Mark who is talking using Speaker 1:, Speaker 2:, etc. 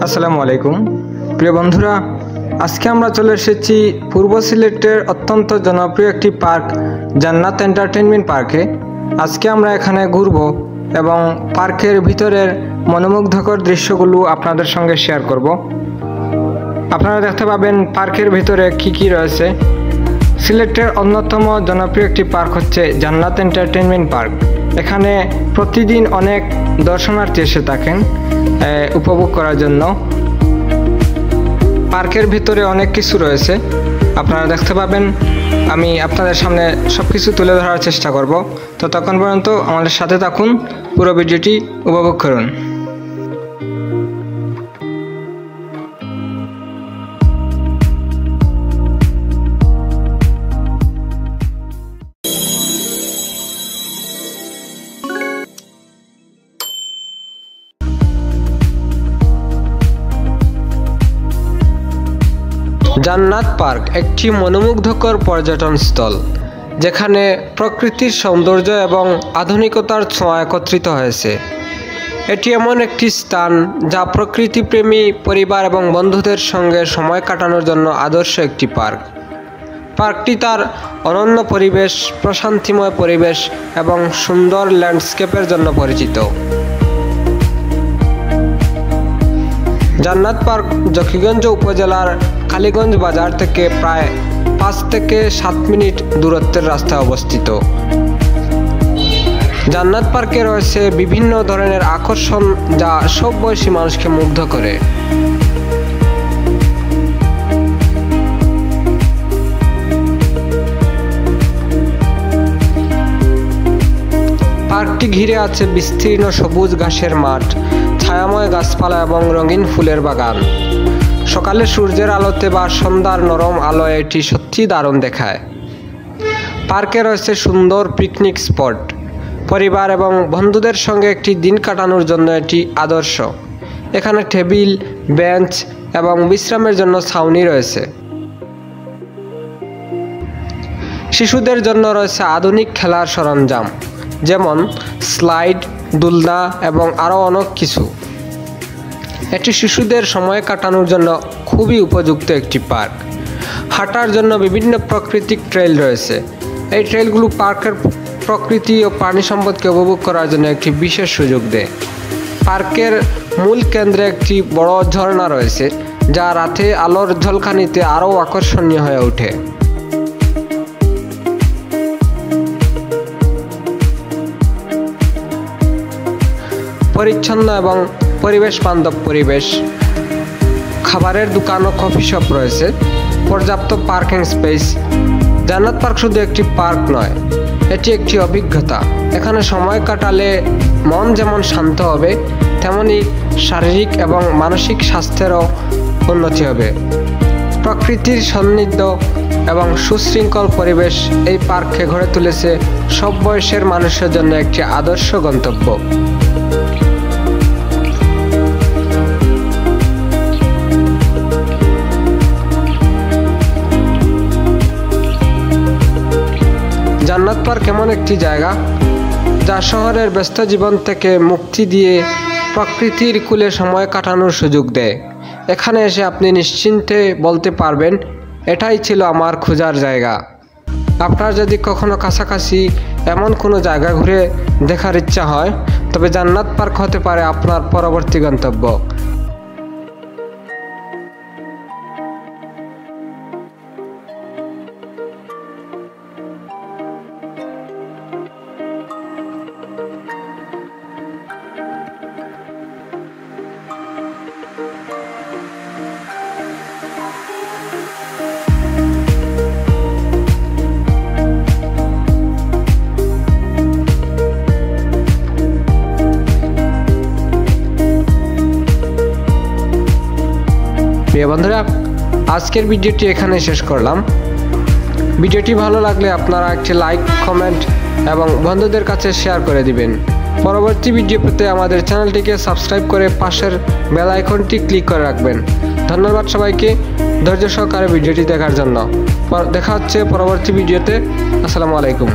Speaker 1: আসসালামু আলাইকুম প্রিয় বন্ধুরা, আজকে আমরা চলে এসেছি পূর্ব সিলেটের অত্যন্ত জনপ্রিয় একটি পার্ক জান্নাত এন্টারটেইনমেন্ট পার্কে। আজকে আমরা এখানে ঘুরব এবং পার্কের ভিতরের মনোমুগ্ধকর দৃশ্যগুলো আপনাদের সঙ্গে শেয়ার করব। আপনারা দেখতে পাবেন পার্কের ভিতরে কি রয়েছে। সিলেটের অন্যতম জনপ্রিয় একটি পার্ক হচ্ছে জান্নাত এন্টারটেইনমেন্ট পার্ক। এখানে প্রতিদিন অনেক দর্শনার্থী এসে থাকেন উপভোগ করার জন্য। পার্কের ভিতরে অনেক কিছু রয়েছে, আপনারা দেখতে পাবেন। আমি আপনাদের সামনে সব কিছু তুলে ধরার চেষ্টা করব। ততক্ষণ পর্যন্ত আমাদের সাথে থাকুন, পুরো ভিডিওটি উপভোগ করুন। জান্নাত পার্ক একটি মনোমুগ্ধকর পর্যটন স্থল, যেখানে প্রকৃতির সৌন্দর্য এবং আধুনিকতার ছোঁয়া একত্রিত হয়েছে। এটি এমন একটি স্থান যা প্রকৃতিপ্রেমী পরিবার এবং বন্ধুদের সঙ্গে সময় কাটানোর জন্য আদর্শ একটি পার্ক। পার্কটি তার অনন্য পরিবেশ, প্রশান্তিময় পরিবেশ এবং সুন্দর ল্যান্ডস্কেপের জন্য পরিচিত। জান্নাত পার্ক জকিগঞ্জ উপজেলার কালীগঞ্জ বাজার থেকে প্রায় 5 থেকে 7 মিনিট দূরত্বের রাস্তায় অবস্থিত। জান্নাত পার্কে রয়েছে বিভিন্ন ধরনের আকর্ষণ যা সব বয়সী মানুষকে মুগ্ধ করে। পার্কটি ঘিরে আছে বিস্তীর্ণ সবুজ ঘাসের মাঠ, ছায়াময় গাছপালা এবং রঙিন ফুলের বাগান। সকালে সূর্যের আলোতে বা সন্ধ্যার নরম আলোয় এটি সত্যি দারুণ দেখায়। পার্কে রয়েছে সুন্দর পিকনিক স্পট, পরিবার এবং বন্ধুদের সঙ্গে একটি দিন কাটানোর জন্য এটি আদর্শ। এখানে টেবিল, বেঞ্চ এবং বিশ্রামের জন্য ছাউনি রয়েছে। শিশুদের জন্য রয়েছে আধুনিক খেলার সরঞ্জাম, যেমন স্লাইড, দোলনা এবং আরও অনেক কিছু। এটি শিশুদের সময় কাটানোর জন্য খুবই উপযুক্ত একটি পার্ক। হাঁটার জন্য বিভিন্ন প্রাকৃতিক ট্রেইল রয়েছে। এই ট্রেইলগুলো পার্কের প্রকৃতি ও প্রাণী সম্পদকে উপভোগ করার জন্য একটি বিশেষ সুযোগ দেয়। পার্কের মূল কেন্দ্রে একটি বড় ঝর্ণা রয়েছে, যা রাতে আলোর ঝলকানিতে আরও আকর্ষণীয় হয়ে ওঠে। পরিচ্ছন্ন এবং পরিবেশ বান্ধব পরিবেশ, খাবারের দোকান ও কফি শপ রয়েছে, পর্যাপ্ত পার্কিং স্পেস। জান্নাত পার্ক শুধু একটি পার্ক নয়, এটি একটি অভিজ্ঞতা। এখানে সময় কাটালে মন যেমন শান্ত হবে, তেমনি শারীরিক এবং মানসিক স্বাস্থ্যেরও উন্নতি হবে। প্রকৃতির সান্নিধ্য এবং সুশৃঙ্খল পরিবেশ এই পার্ককে গড়ে তুলেছে সব বয়সের মানুষের জন্য একটি আদর্শ গন্তব্য। জান্নাত পার্ক এমন একটি জায়গা যা শহরের ব্যস্ত জীবন থেকে মুক্তি দিয়ে প্রকৃতির কূলে সময় কাটানোর সুযোগ দেয়। এখানে এসে আপনি নিশ্চিন্তে বলতে পারবেন, এটাই ছিল আমার খোঁজার জায়গা। আপনার যদি কখনো কাছাকাছি এমন কোনো জায়গা ঘুরে দেখার ইচ্ছা হয়, তবে জান্নাত পার্ক হতে পারে আপনার পরবর্তী গন্তব্য। প্রিয় বন্ধুরা, আজকের ভিডিওটি এখানে শেষ করলাম। ভিডিওটি ভালো লাগলে আপনারা একটি লাইক, কমেন্ট এবং বন্ধুদের কাছে শেয়ার করে দিবেন। পরবর্তী ভিডিও পেতে আমাদের চ্যানেলটিকে সাবস্ক্রাইব করে পাশের বেল আইকনটি ক্লিক করে রাখবেন। ধন্যবাদ সবাইকে ধৈর্য সহকারে ভিডিওটি দেখার জন্য। দেখা হচ্ছে পরবর্তী ভিডিওতে। আসসালামু আলাইকুম।